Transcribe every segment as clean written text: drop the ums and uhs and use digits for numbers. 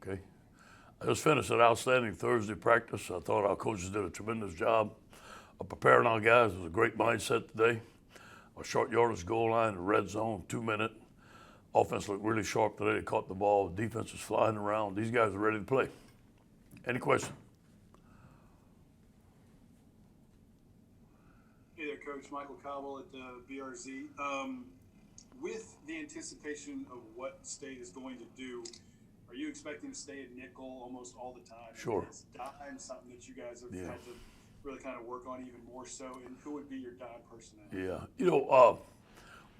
Okay. I just finished an outstanding Thursday practice. I thought our coaches did a tremendous job of preparing our guys. It was a great mindset today. A short yardage goal line, a red zone, 2 minute. Offense looked really sharp today. They caught the ball. Defense was flying around. These guys are ready to play. Any questions? Hey there, Coach. Michael Cobble at BRZ. With the anticipation of what State is going to do, are you expecting to stay at nickel almost all the time? Sure. Is dime something that you guys have had to really kind of work on even more so? And who would be your dime personnel? Yeah.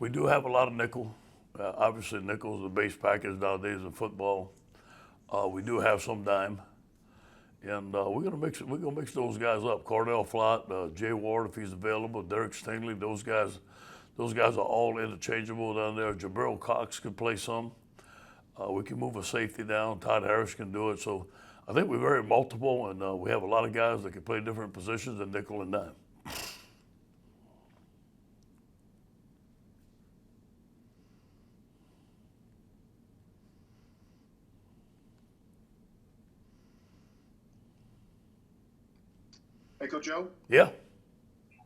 We do have a lot of nickel. Obviously, nickel is the base package nowadays in football. We do have some dime. And we're gonna mix those guys up. Cordell Flott, Jay Ward if he's available, Derek Stingley, those guys are all interchangeable down there. Jabril Cox could play some. We can move a safety down. Todd Harris can do it. So I think we're very multiple, and we have a lot of guys that can play different positions in nickel and dime. Hey, Coach Joe. Yeah.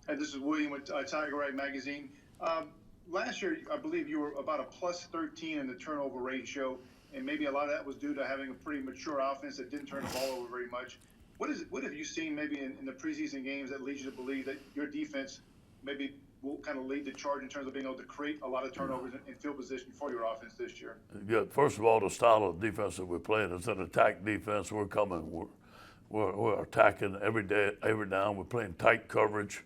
Hey, this is William with Tiger Rag Magazine. Last year, I believe you were about a plus 13 in the turnover ratio, and maybe a lot of that was due to having a pretty mature offense that didn't turn the ball over very much. What have you seen maybe in the preseason games that leads you to believe that your defense maybe will kind of lead the charge in terms of being able to create a lot of turnovers in field position for your offense this year? Good. First of all, the style of defense that we're playing is an attack defense. We're coming. We're attacking every day, every down. We're playing tight coverage.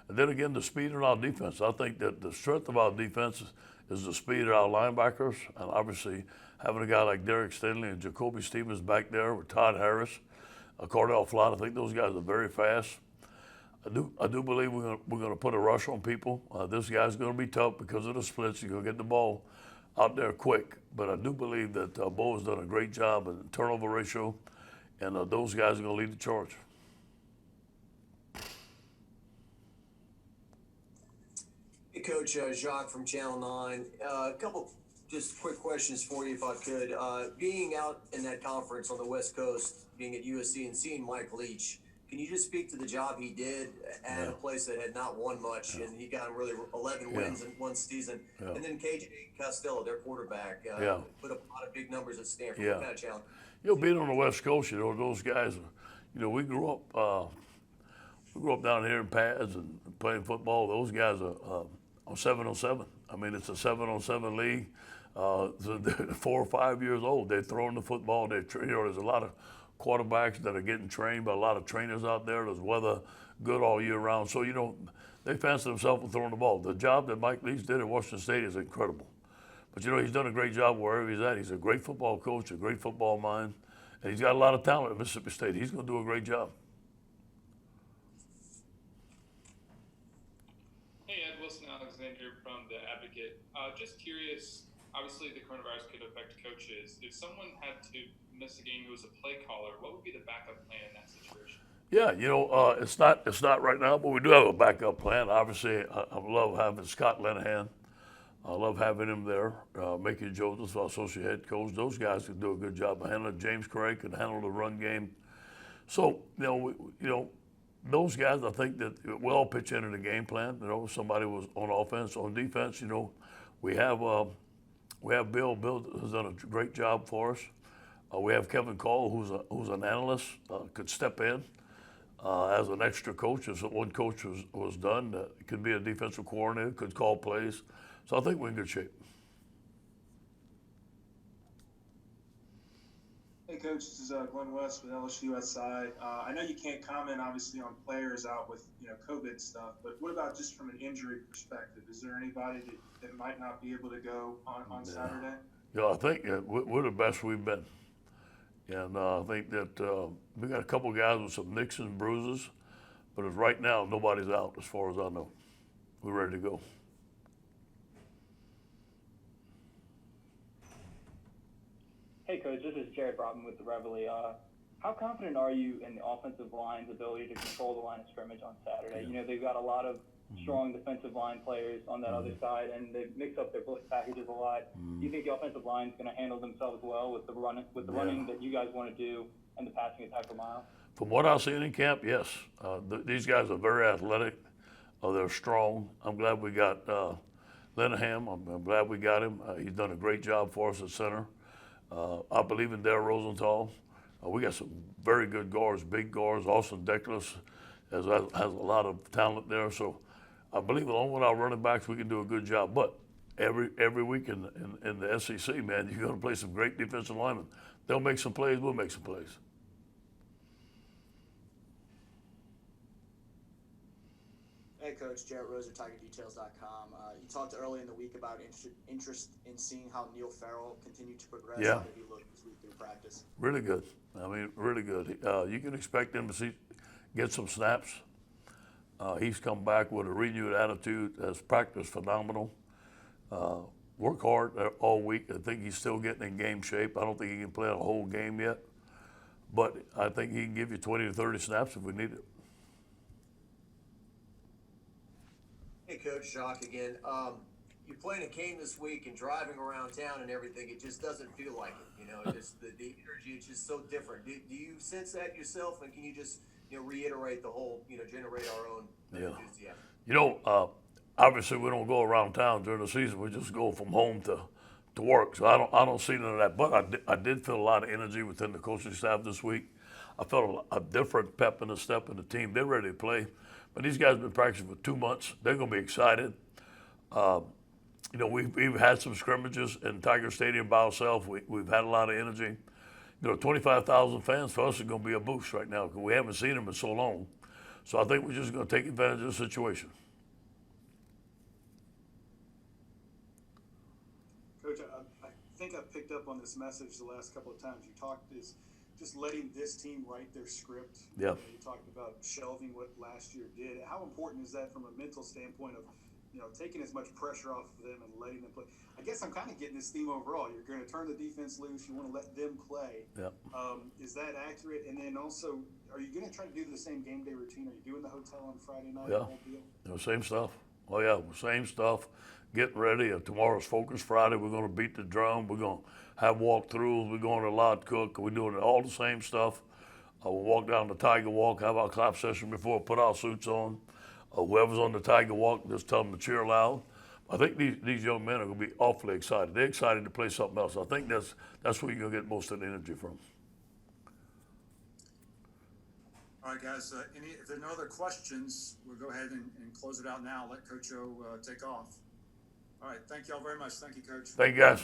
And then again, the speed of our defense. I think that the strength of our defense is the speed of our linebackers. And obviously, having a guy like Derek Stingley and Jacoby Stevens back there with Todd Harris, Cordell Flott, I think those guys are very fast. I do believe we're going to put a rush on people. This guy's going to be tough because of the splits. You're going to get the ball out there quick. But I do believe that Bo has done a great job in turnover ratio. And those guys are going to lead the charge. Hey, Coach, Jacques from Channel 9. A couple just quick questions for you, if I could. Being out in that conference on the West Coast, being at USC and seeing Mike Leach, can you just speak to the job he did at a place that had not won much, and he got really 11 wins in one season? And then KJ Costello, their quarterback, put up a lot of big numbers at Stanford. What kind of challenge? Being on the West Coast, those guys, we grew up down here in pads and playing football. Those guys are on 7-on-7. I mean, it's a 7-on-7 league. So they're 4 or 5 years old. They're throwing the football. There's a lot of quarterbacks that are getting trained by a lot of trainers out there. There's weather good all year round. So, they fancy themselves with throwing the ball. The job that Mike Leach did at Washington State is incredible. But, he's done a great job wherever he's at. He's a great football coach, a great football mind, and he's got a lot of talent at Mississippi State. He's going to do a great job. Hey, Ed Alexander from The Advocate. Just curious, obviously the coronavirus could affect coaches. If someone had to miss a game who was a play caller, what would be the backup plan in that situation? Yeah, it's not right now, but we do have a backup plan. Obviously, I love having Scott Linehan. I love having him there. Mickey Joseph, our associate head coach. Those guys can do a good job of handling it. James Craig can handle the run game. So, those guys, I think that we'll all pitch into the game plan. Somebody was on offense, on defense. We have Bill. Bill has done a great job for us. We have Kevin Call, who's an analyst, could step in as an extra coach. If one coach was done, it could be a defensive coordinator, could call plays. So I think we're in good shape. Hey, Coach, this is Glenn West with LSU SI. I know you can't comment, obviously, on players out with COVID stuff, but what about just from an injury perspective? Is there anybody that might not be able to go on Saturday? Yeah, I think we're the best we've been. And I think that we got a couple guys with some nicks and bruises, but as right now, nobody's out as far as I know. We're ready to go. Hey, Coach, this is Jared Brotman with the Reveille. How confident are you in the offensive line's ability to control the line of scrimmage on Saturday? They've got a lot of strong defensive line players on that other side, and they mix up their blitz packages a lot. Do you think the offensive line is going to handle themselves well with the running that you guys want to do and the passing attack for Miles? From what I've seen in camp, yes. These guys are very athletic. They're strong. I'm glad we got Linehan. I'm glad we got him. He's done a great job for us at center. I believe in Dale Rosenthal. We got some very good guards, big guards. Austin Deckles has a lot of talent there. So I believe along with our running backs, we can do a good job. But every week in the SEC, man, you're going to play some great defensive linemen. They'll make some plays. We'll make some plays. Hey, Coach, Jarrett Rose at TigerDetails.com. You talked early in the week about interest in seeing how Neil Farrell continued to progress. Yeah. How did he look this week through practice? Really good. I mean, really good. You can expect him to get some snaps. He's come back with a renewed attitude. Has practiced phenomenal. Work hard all week. I think he's still getting in game shape. I don't think he can play a whole game yet, but I think he can give you 20 to 30 snaps if we need it. Hey, Coach, Jacques again. You're playing a game this week and driving around town and everything. It just doesn't feel like it. You know, just the energy is just so different. Do you sense that yourself? And can you just reiterate the whole generate our own enthusiasm? Obviously we don't go around town during the season. We just go from home to work. So I don't see none of that. But I did feel a lot of energy within the coaching staff this week. I felt a different pep in the step in the team. They're ready to play. But these guys have been practicing for 2 months. They're going to be excited. We've had some scrimmages in Tiger Stadium by ourselves. We've had a lot of energy. 25,000 fans for us is going to be a boost right now because we haven't seen them in so long. So I think we're just going to take advantage of the situation. Coach, I think I've picked up on this message the last couple of times you talked is just letting this team write their script. Yeah. You talked about shelving what last year did. How important is that from a mental standpoint of, taking as much pressure off of them and letting them play? I guess I'm kind of getting this theme overall. You're going to turn the defense loose. You want to let them play. Yeah. Is that accurate? And then also, are you going to try to do the same game day routine? Are you doing the hotel on Friday night? Yeah. The whole deal? Same stuff. Oh, yeah, same stuff. Getting ready. Tomorrow's Focus Friday. We're going to beat the drum. We're going to have walkthroughs. We're going to Lod Cook. We're doing all the same stuff. We'll walk down the Tiger Walk, have our clap session before, put our suits on. Whoever's on the Tiger Walk, just tell them to cheer loud. I think these young men are going to be awfully excited. They're excited to play something else. I think that's where you're going to get most of the energy from. All right, guys. If there are no other questions, we'll go ahead and close it out now. Let Coach O take off. All right. Thank you all very much. Thank you, Coach. Thank you, guys.